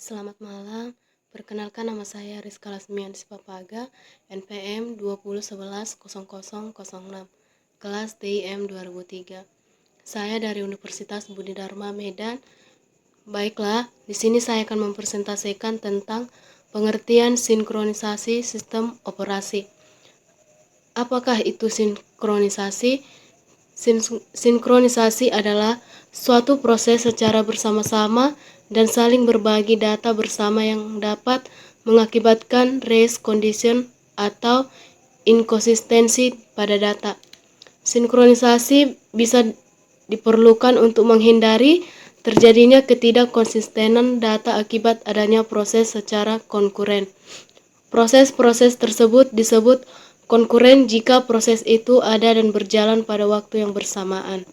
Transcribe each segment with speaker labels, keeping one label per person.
Speaker 1: Selamat malam, perkenalkan nama saya Rizka Lasmian Sipapaga, NPM 20110006, kelas TIM 2003. Saya dari Universitas Budi Dharma Medan. Baiklah, di sini saya akan mempresentasikan tentang pengertian sinkronisasi sistem operasi. Apakah itu sinkronisasi? Sinkronisasi adalah suatu proses secara bersama-sama dan saling berbagi data bersama yang dapat mengakibatkan race condition atau inkonsistensi pada data. Sinkronisasi bisa diperlukan untuk menghindari terjadinya ketidakkonsistenan data akibat adanya proses secara konkuren. Proses-proses tersebut disebut konkuren jika proses itu ada dan berjalan pada waktu yang bersamaan.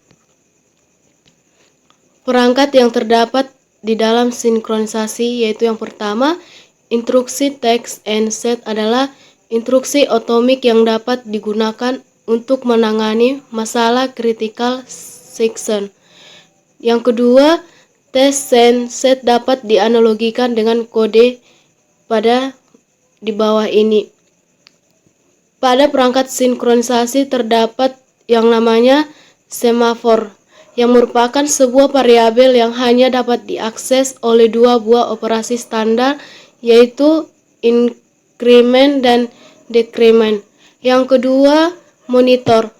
Speaker 1: Perangkat yang terdapat di dalam sinkronisasi yaitu yang pertama, instruksi text and set adalah instruksi otomik yang dapat digunakan untuk menangani masalah critical section. Yang kedua, text and set dapat dianalogikan dengan kode pada di bawah ini. Pada perangkat sinkronisasi terdapat yang namanya semafor, yang merupakan sebuah variabel yang hanya dapat diakses oleh dua buah operasi standar, yaitu increment dan decrement. Yang kedua, monitor.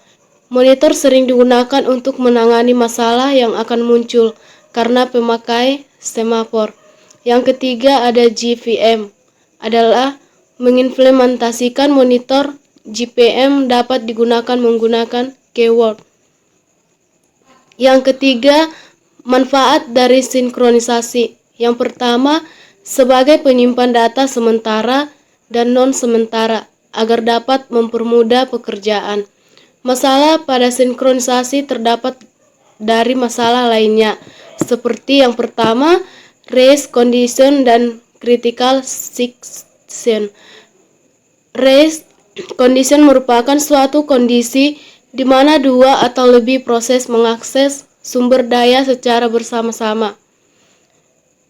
Speaker 1: Monitor sering digunakan untuk menangani masalah yang akan muncul karena pemakai semafor. Yang ketiga ada GVM, adalah mengimplementasikan monitor. GPM dapat digunakan menggunakan keyword. Yang ketiga, manfaat dari sinkronisasi. Yang pertama, sebagai penyimpan data sementara dan non-sementara agar dapat mempermudah pekerjaan. Masalah pada sinkronisasi terdapat dari masalah lainnya, seperti yang pertama, race condition dan critical section. Race condition merupakan suatu kondisi di mana dua atau lebih proses mengakses sumber daya secara bersama-sama.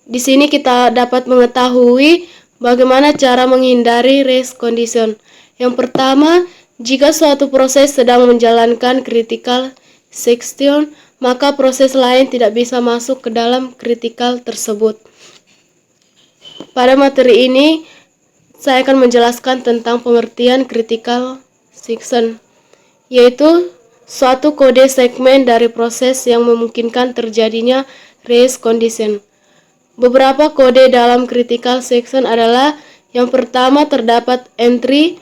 Speaker 1: Di sini kita dapat mengetahui bagaimana cara menghindari race condition. Yang pertama, jika suatu proses sedang menjalankan critical section, maka proses lain tidak bisa masuk ke dalam critical tersebut. Pada materi ini, saya akan menjelaskan tentang pengertian critical section, yaitu suatu kode segmen dari proses yang memungkinkan terjadinya race condition. Beberapa kode dalam critical section adalah: yang pertama, terdapat entry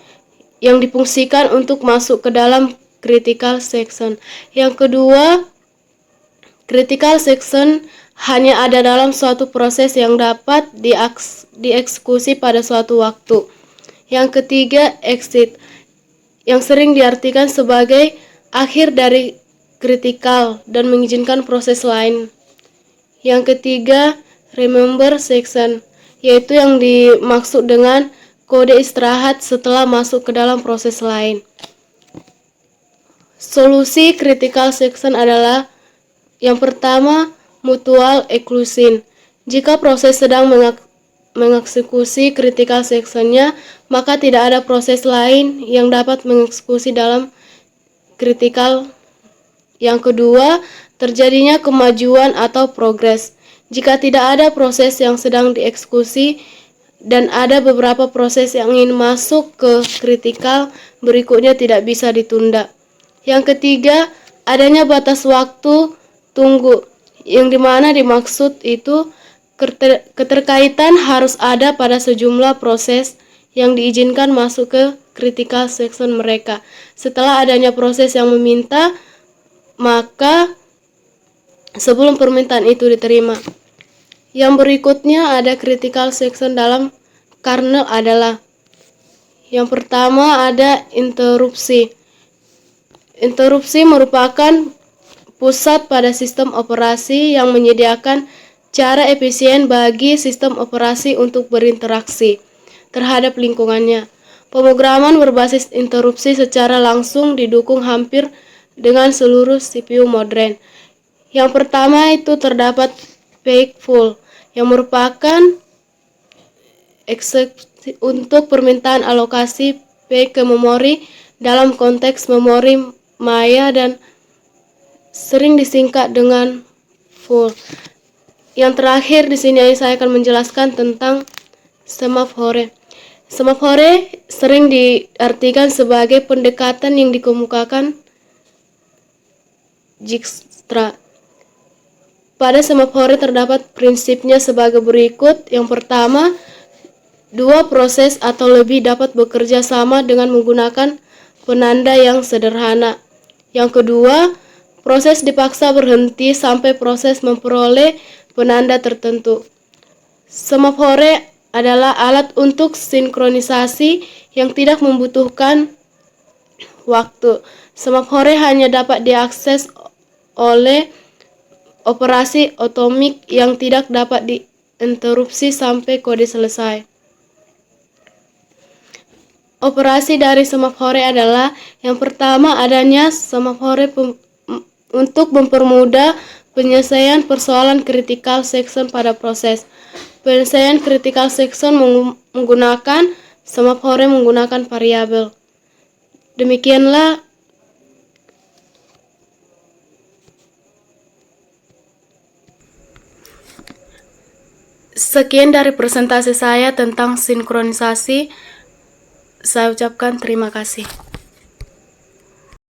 Speaker 1: yang difungsikan untuk masuk ke dalam critical section. Yang kedua, critical section hanya ada dalam suatu proses yang dapat dieksekusi pada suatu waktu. Yang ketiga, exit, yang sering diartikan sebagai akhir dari critical dan mengizinkan proses lain. Yang ketiga, remember section, yaitu yang dimaksud dengan kode istirahat setelah masuk ke dalam proses lain. Solusi critical section adalah: yang pertama, mutual exclusion. Jika proses sedang mengeksekusi critical section-nya, maka tidak ada proses lain yang dapat mengeksekusi dalam critical. Yang kedua, terjadinya kemajuan atau progres. Jika tidak ada proses yang sedang dieksekusi dan ada beberapa proses yang ingin masuk ke critical berikutnya, tidak bisa ditunda. Yang ketiga, adanya batas waktu tunggu, yang dimana dimaksud itu keterkaitan harus ada pada sejumlah proses yang diizinkan masuk ke critical section mereka. Setelah adanya proses yang meminta, maka sebelum permintaan itu diterima. Yang berikutnya ada critical section dalam kernel adalah: yang pertama ada interupsi. Interupsi merupakan pusat pada sistem operasi yang menyediakan cara efisien bagi sistem operasi untuk berinteraksi terhadap lingkungannya. Pemrograman berbasis interupsi secara langsung didukung hampir dengan seluruh CPU modern. Yang pertama itu terdapat Wakeful, yang merupakan untuk permintaan alokasi P ke memori dalam konteks memori maya dan sering disingkat dengan full. Yang terakhir di sini saya akan menjelaskan tentang semaphore. Semaphore sering diartikan sebagai pendekatan yang dikemukakan Dijkstra. Pada semaphore terdapat prinsipnya sebagai berikut. Yang pertama, dua proses atau lebih dapat bekerja sama dengan menggunakan penanda yang sederhana. Yang kedua, proses dipaksa berhenti sampai proses memperoleh penanda tertentu. Semaphore adalah alat untuk sinkronisasi yang tidak membutuhkan waktu. Semaphore hanya dapat diakses oleh operasi otomik yang tidak dapat diinterupsi sampai kode selesai. Operasi dari semaphore adalah yang pertama, adanya semaphore untuk mempermudah penyelesaian persoalan critical section pada proses. Penyelesaian critical section menggunakan semaphore menggunakan variabel. Demikianlah sekian dari presentasi saya tentang sinkronisasi. Saya ucapkan terima kasih.